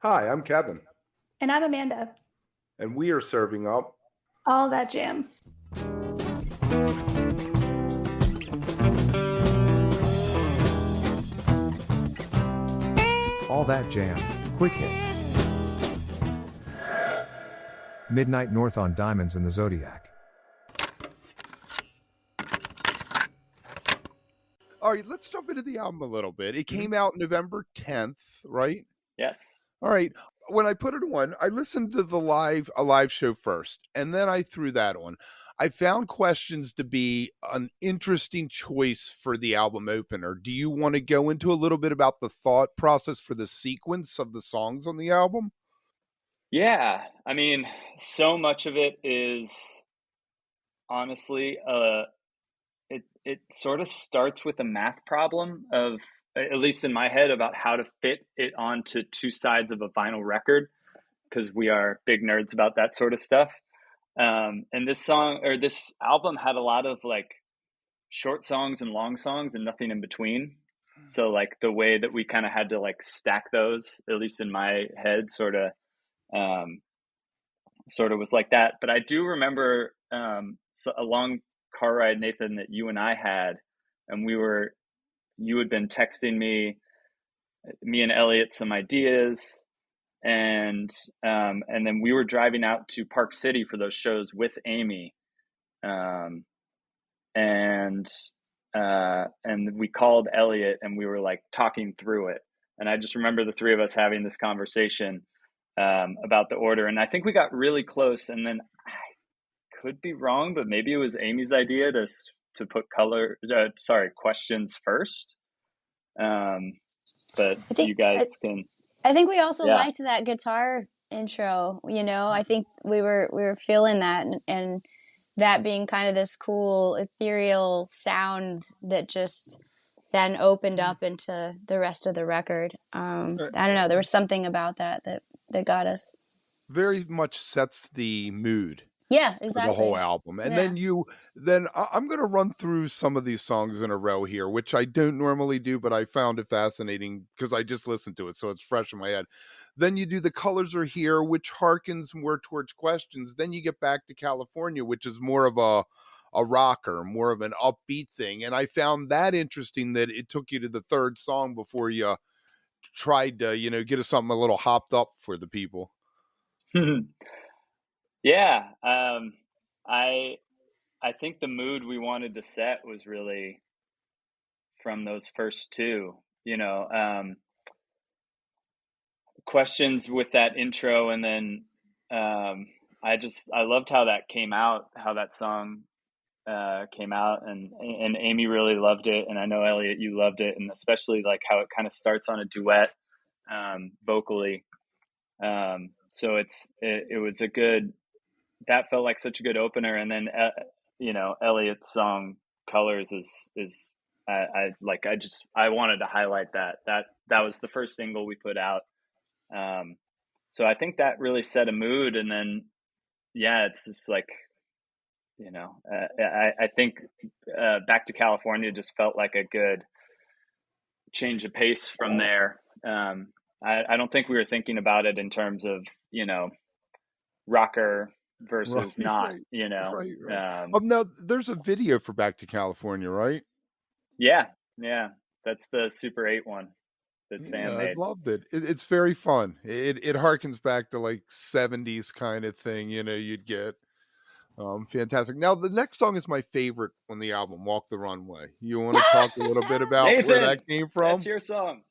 Hi, I'm Kevin, And I'm Amanda. and we are serving up All that jam. All That Jam, Quick Hit. Midnight North on Diamonds in the Zodiac. All right, let's jump into the album a little bit. It Mhm. came out November 10th, right? Yes. All right. When I put it on, I listened to a live show first, and then I threw that on. I found Questions to be an interesting choice for the album opener. Do you want to go into a little bit about the thought process for the sequence of the songs on the album? Yeah. I mean, so much of it is honestly, it sort of starts with a math problem of, at least in my head, about how to fit it onto two sides of a vinyl record, because we are big nerds about that sort of stuff. And this album had a lot of like short songs and long songs and nothing in between. So like the way that we kind of had to like stack those, at least in my head, um, sort of was like that. But I do remember a long car ride, Nathan, that you and I had, and you had been texting me and Elliott some ideas, and then we were driving out to Park City for those shows with Amy, um, and and we called Elliott and we were like talking through it. And I just remember the three of us having this conversation about the order, and I think we got really close. And then I could be wrong, but maybe it was Amy's idea to put questions first. Um, but I think you guys I, can, I think we also yeah. liked that guitar intro. I think we were feeling that, and that being kind of this cool ethereal sound that just then opened up into the rest of the record. Uh, I don't know. There was something about that got us. Very much sets the mood Yeah, for the whole exactly. album. And Yeah. I'm going to run through some of these songs in a row here, which I don't normally do, but I found it fascinating because I just listened to it, so it's fresh in my head. Then you do The Colors Are Here, which harkens more towards Questions. Then you get Back to California, which is more of a rocker, more of an upbeat thing. And I found that interesting that it took you to the third song before you tried to, get us something a little hopped up for the people. Yeah. I I think the mood we wanted to set was really from those first two, questions with that intro. And then I loved how that came out, how that song came out, and Amy really loved it, and I know Elliott, you loved it, and especially like how it kind of starts on a duet vocally. So it was a good, that felt like such a good opener. And then Elliott's song Colors is I wanted to highlight that was the first single we put out. So I think that really set a mood. And then yeah, it's just like, I think Back to California just felt like a good change of pace from there. I don't think we were thinking about it in terms of, rocker Right, versus not, right. Now there's a video for Back to California, right? Yeah, yeah. That's the Super 8 one that Yeah, Sam I made. loved it. It's very fun. It harkens back to like 70s kind of thing, you'd get. Fantastic. Now the next song is my favorite on the album, Walk the Runway. You want to talk a little bit about where Nathan, that came that's from? your song.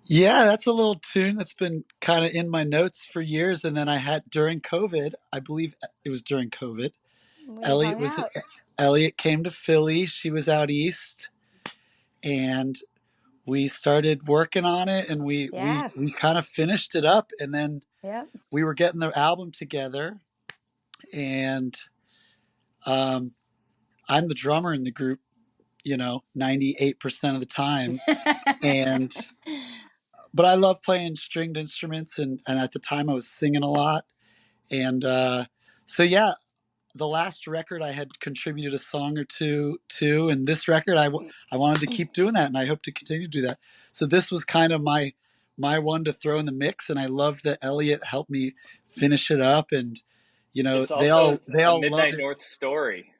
Yeah, that's a little tune that's been kind of in my notes for years. And then I had during COVID, I believe it was during COVID, We Elliot hung was out. Elliot came to Philly. She was out east, and we started working on it, and we we Yeah. we kind of finished it up. And then Yep. we were getting the album together, and um, I'm the drummer in the group, 98% of the time, and but I love playing stringed instruments, and at the time I was singing a lot. And so, yeah, the last record I had contributed a song or two to, and this record I wanted to keep doing that, and I hope to continue to do that. So this was kind of my my one to throw in the mix, and I loved that Elliott helped me finish it up, and It's they also a all loved Midnight it. North story.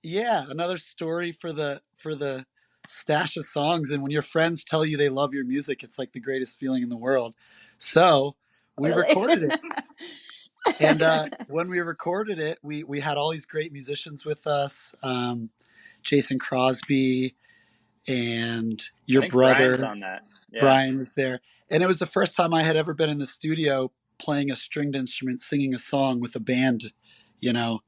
Yeah, another story for the stash of songs. And when your friends tell you they love your music, it's like the greatest feeling in the world. So we Totally. recorded it. And when we recorded it, we had all these great musicians with us, Jason Crosby and I your think Brian's brother on that. Yeah. Brian was there, and it was the first time I had ever been in the studio playing a stringed instrument, singing a song with a band, you know,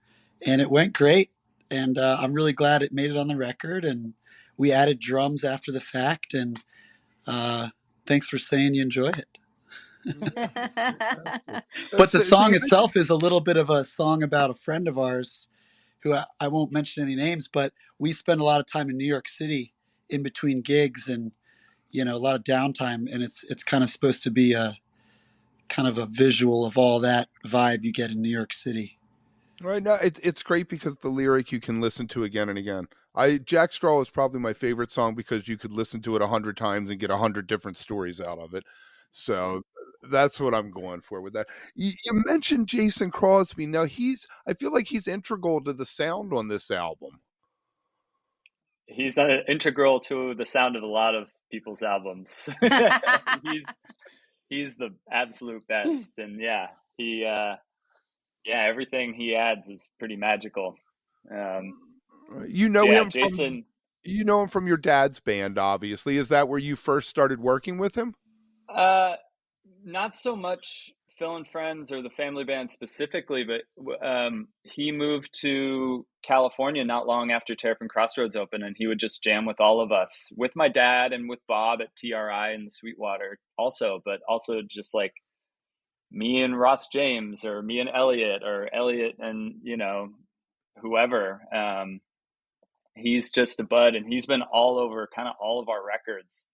and it went great. And I'm really glad it made it on the record. And we added drums after the fact. And uh, thanks for saying you enjoy it. But the So song you mentioned, itself is a little bit of a song about a friend of ours who I won't mention any names, but we spend a lot of time in New York City in between gigs, and a lot of downtime, and it's kind of supposed to be a kind of a visual of all that vibe you get in New York City. right now it's great because the lyric you can listen to again and again. Jack Straw is probably my favorite song because you could listen to it 100 times and get 100 different stories out of it. So that's what I'm going for with that. You mentioned Jason Crosby. Now I feel like he's integral to the sound on this album. He's integral to the sound of a lot of people's albums. he's the absolute best, and everything he adds is pretty magical. You know Yeah, him from Jason. your dad's band, obviously. Is that where you first started working with him? Not so much Phil and Friends or the family band specifically, but he moved to California not long after Terrapin Crossroads opened, and he would just jam with all of us, with my dad and with Bob at TRI in the Sweetwater also, but also just like me and Ross James or me and Elliott or Elliott and, whoever. He's just a bud, and he's been all over kind of all of our records.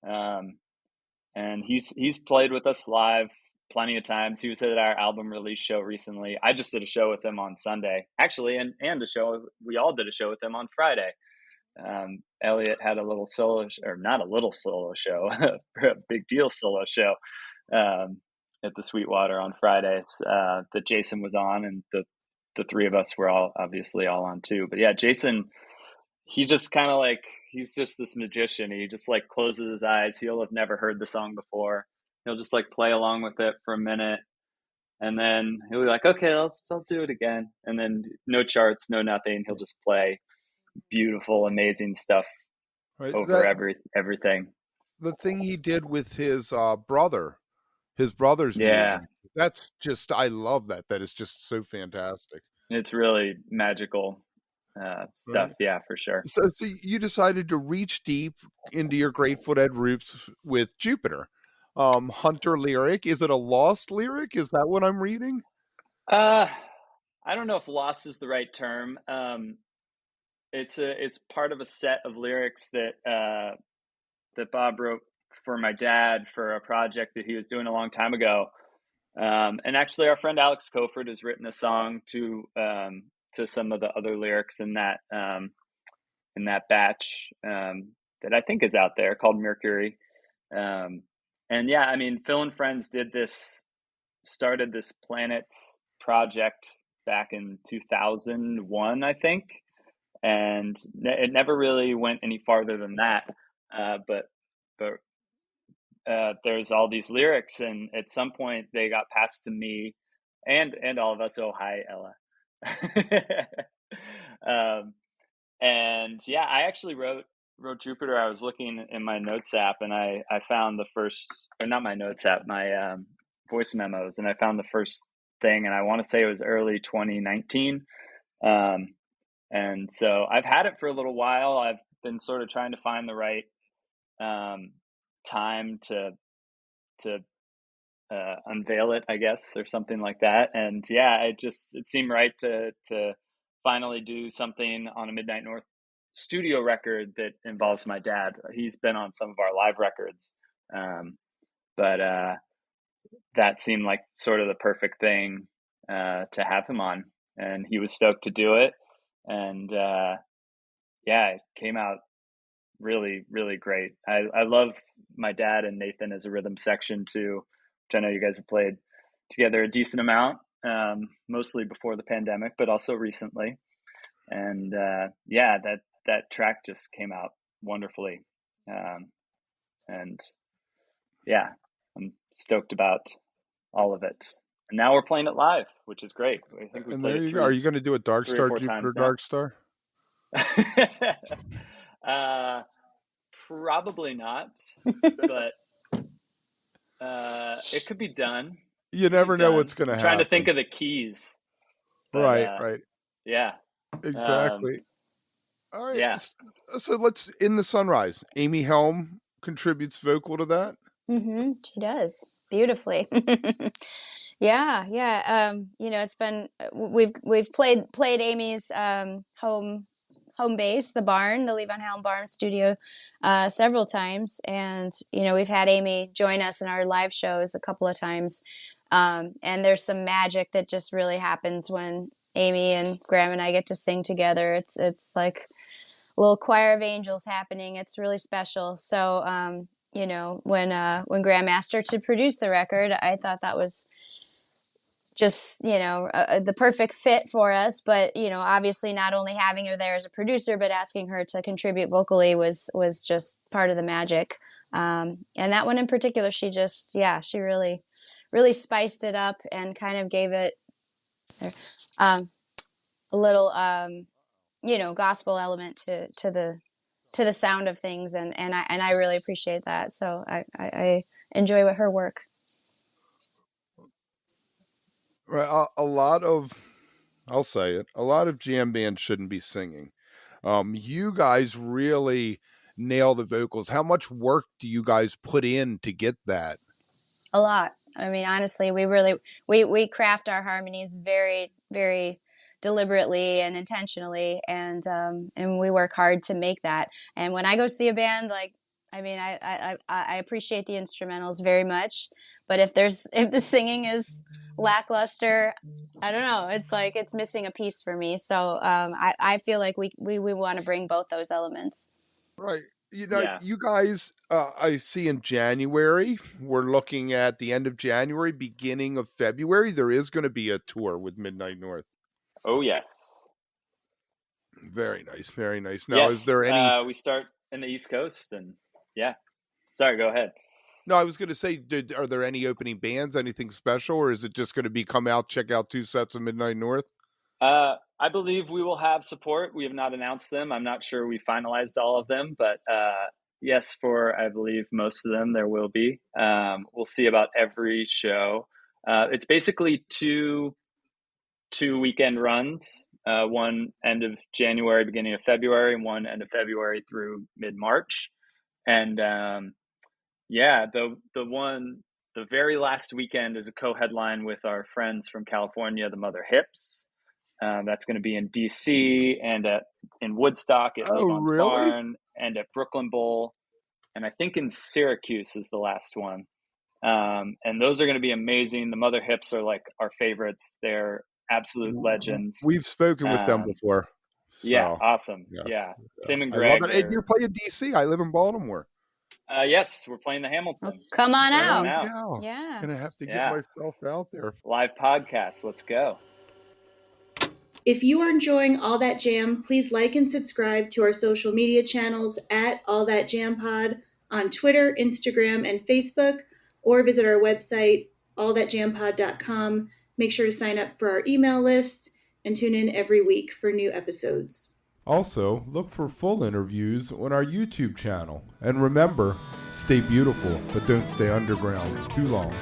And he's played with us live plenty of times. He was at our album release show recently. I just did a show with him on Sunday, actually, and we all did a show with him on Friday. Elliott had a little solo, or not a little solo show, a big deal solo show at the Sweetwater on Fridays that Jason was on, and the three of us were all obviously all on too. But yeah, Jason, he just kind of like, he's just this magician. He just like closes his eyes. He'll have never heard the song before. He'll just like play along with it for a minute, and then he'll be like, okay, I'll do it again. And then no charts, no nothing. He'll just play beautiful, amazing stuff Right. over everything. The thing he did with his brother's Yeah, music. That's just, I love that. That is just so fantastic. it's really magical stuff. Right. Yeah, for sure. So you decided to reach deep into your Grateful Dead roots with Jupiter. Hunter lyric. Is it a lost lyric? Is that what I'm reading? I don't know if lost is the right term. It's part of a set of lyrics that Bob wrote for my dad for a project that he was doing a long time ago. And actually, our friend Alex Koford has written a song to some of the other lyrics in that batch that I think is out there, called Mercury. And yeah, I mean, Phil and Friends started this Planets project back in 2001, I think, and it never really went any farther than that. But there's all these lyrics, and at some point they got passed to me and all of us. Oh, hi, Ella. And yeah, I actually wrote Jupiter. I was looking in my notes app, and I found the first, or not my notes app, my voice memos, and I found the first thing, and I want to say it was early 2019. And so I've had it for a little while. I've been sort of trying to find the right time to unveil it, I guess, or something like that. And yeah, it seemed right to finally do something on a Midnight North studio record that involves my dad. He's been on some of our live records, but that seemed like sort of the perfect thing to have him on, and he was stoked to do it. And yeah, it came out really, really great. I love my dad and Nathan as a rhythm section too, which I know you guys have played together a decent amount, mostly before the pandemic, but also recently. And yeah, that track just came out wonderfully. And yeah, I'm stoked about all of it. And now we're playing it live, which is great. I think we And played there it you go. Are you going to do a Dark 3 or Star 4 Jupiter times now. Dark Star? Probably not, but it could be done. You never know what's going to I'm happen. trying to think of the keys. But, right. Yeah. Exactly. All right. Yeah. So let's In the Sunrise. Amy Helm contributes vocal to that. She does beautifully. Yeah. It's been we've played Amy's home base, the barn, the Levon Helm Barn Studio, several times, and we've had Amy join us in our live shows a couple of times, and there's some magic that just really happens when Amy and Graham and I get to sing together. It's like a little choir of angels happening. It's really special. So when Graham asked her to produce the record, I thought that was just the perfect fit for us. But obviously not only having her there as a producer, but asking her to contribute vocally was just part of the magic. And that one in particular, she really spiced it up and kind of gave it a little gospel element to the sound of things, and I really appreciate that. So I enjoy her work. Right, I'll say it. A lot of jam bands shouldn't be singing. You guys really nail the vocals. How much work do you guys put in to get that? A lot. I mean, honestly, we craft our harmonies very, very deliberately and intentionally, and we work hard to make that. And when I go see a band, I appreciate the instrumentals very much, but if the singing is lackluster, I don't know, it's like it's missing a piece for me. So I feel like we want to bring both those elements. Right. You guys, I see in January, we're looking at the end of January, beginning of February, there is going to be a tour with Midnight North. Oh, yes. Very nice. Very nice. Now, yes, is there any... we start in the East Coast, and yeah. Sorry, go ahead. No, I was going to say, are there any opening bands, anything special, or is it just going to be come out, check out 2 sets of Midnight North? I believe we will have support. We have not announced them. I'm not sure we finalized all of them, but yes, for I believe most of them there will be. We'll see about every show. It's basically two weekend runs, one end of January, beginning of February, and one end of February through mid-March. And the very last weekend is a co-headline with our friends from California, the Mother Hips. That's going to be in DC and in Woodstock at Levon's Barn and at Brooklyn Bowl. And I think in Syracuse is the last one. And those are going to be amazing. The Mother Hips are like our favorites. They're absolute legends. We've spoken with them before. So, yeah, awesome. Yeah. Tim and Greg. Hey, you're playing DC. I live in Baltimore. Yes, we're playing the Hamilton. Oh, come on out. Yeah. Gonna have to get myself out there. Live podcast. Let's go. If you are enjoying All That Jam, please like and subscribe to our social media channels at All That Jam Pod on Twitter, Instagram, and Facebook, or visit our website, allthatjampod.com. Make sure to sign up for our email list and tune in every week for new episodes. Also, look for full interviews on our YouTube channel. And remember, stay beautiful, but don't stay underground too long.